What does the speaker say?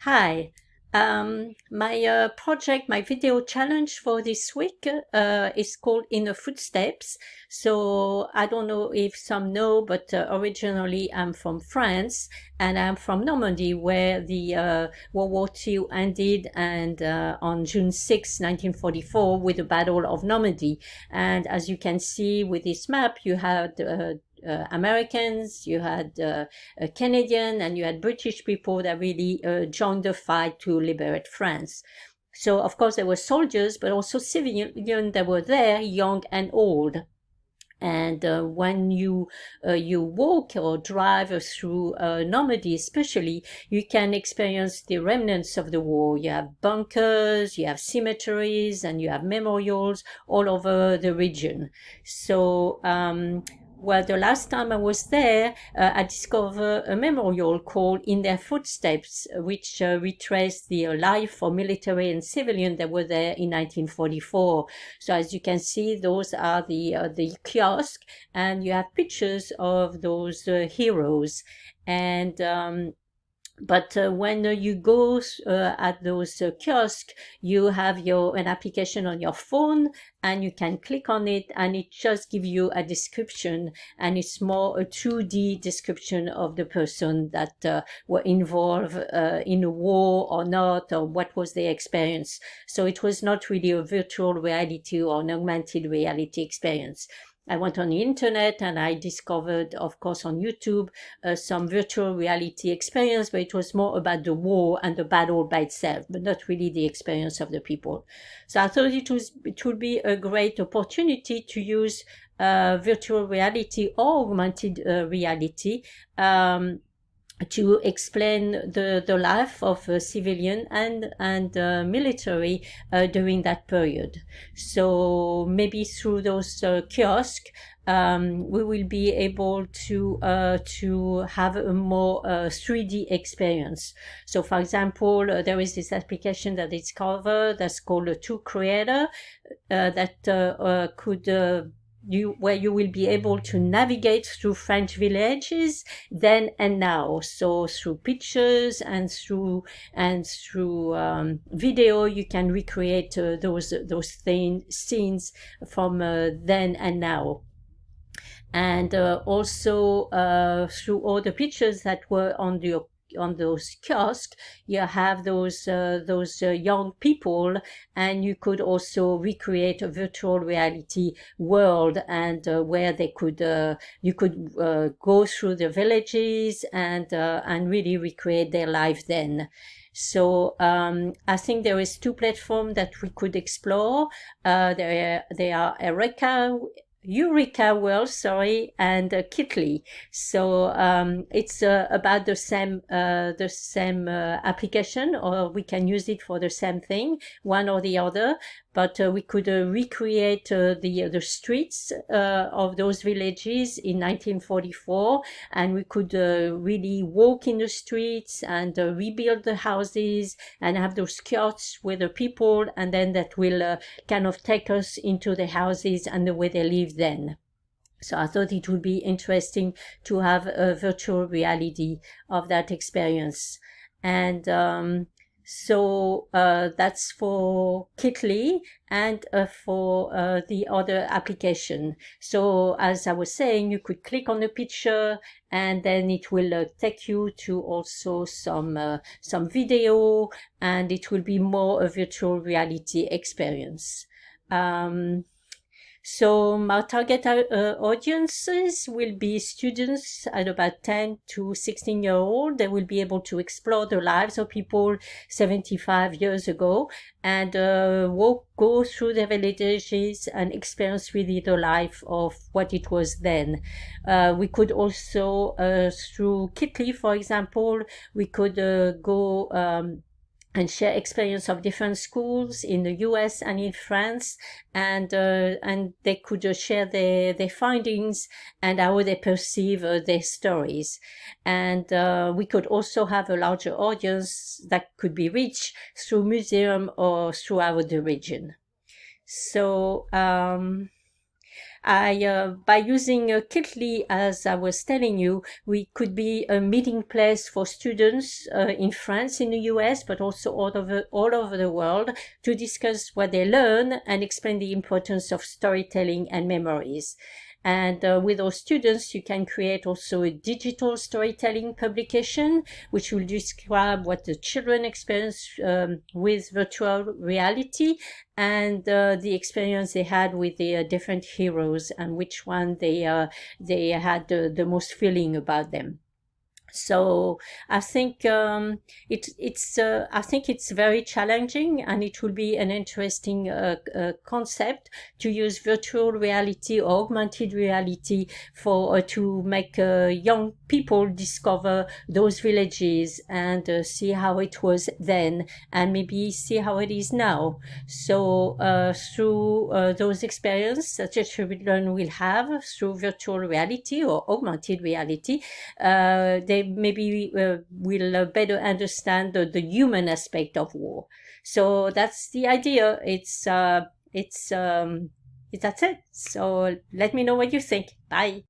Hi. My project, my video challenge for this week is called In the Footsteps. So I don't know if some know, but originally I'm from France and I'm from Normandy, where the World War II ended, and on June 6, 1944, with the Battle of Normandy. And as you can see with this map, you had Americans, you had Canadian, and you had British people that really joined the fight to liberate France. So, of course, there were soldiers, but also civilians that were there, young and old. And when you walk or drive through Normandy, especially, you can experience the remnants of the war. You have bunkers, you have cemeteries, and you have memorials all over the region. So, well, the last time I was there, I discovered a memorial called In Their Footsteps, which retraced the life of military and civilian that were there in 1944. So as you can see, those are the kiosk, and you have pictures of those heroes. And but when you go at those kiosks, you have an application on your phone, and you can click on it, and it just gives you a description, and it's more a 2D description of the person that were involved in a war or not, or what was their experience. So it was not really a virtual reality or an augmented reality experience. I went on the internet and I discovered, of course, on YouTube, some virtual reality experience, but it was more about the war and the battle by itself, but not really the experience of the people. So I thought it would be a great opportunity to use virtual reality or augmented reality to explain the life of a civilian and military during that period. So maybe through those kiosks, we will be able to have a more 3D experience. So, for example, there is this application that is covered that's called a Two Creator that could where you will be able to navigate through French villages then and now. So through pictures and through video, you can recreate those scenes from then and now. And also through all the pictures that were on those kiosks, you have those young people, and you could also recreate a virtual reality world, and where you could go through the villages and really recreate their life then. So I think there is two platforms that we could explore. They are Eureka World, sorry, and Kitly. So it's about the same application, or we can use it for the same thing, one or the other. But we could recreate the streets of those villages in 1944, and we could really walk in the streets and rebuild the houses and have those kiosks with the people, and then that will kind of take us into the houses and the way they live then. So I thought it would be interesting to have a virtual reality of that experience. And so that's for Kitly, and for the other application. So as I was saying, you could click on the picture, and then it will take you to also some video, and it will be more a virtual reality experience. So my target audiences will be students at about 10 to 16 year old. They will be able to explore the lives of people 75 years ago, and go through the villages and experience really the life of what it was then. We could also, through Kitly, for example, we could go and share experience of different schools in the US and in France, and they could share their findings and how they perceive their stories. And we could also have a larger audience that could be reached through museum or throughout the region. So by using Kitly, as I was telling you, we could be a meeting place for students in France, in the US, but also all over the world to discuss what they learn and explain the importance of storytelling and memories. And with those students, you can create also a digital storytelling publication, which will describe what the children experience with virtual reality and the experience they had with the different heroes and which one they had the most feeling about them. So I think I think it's very challenging, and it will be an interesting concept to use virtual reality or augmented reality for to make young people discover those villages and see how it was then, and maybe see how it is now. So through those experiences that children will have through virtual reality or augmented reality, they maybe will better understand the human aspect of war. So that's the idea. That's it. So let me know what you think. Bye.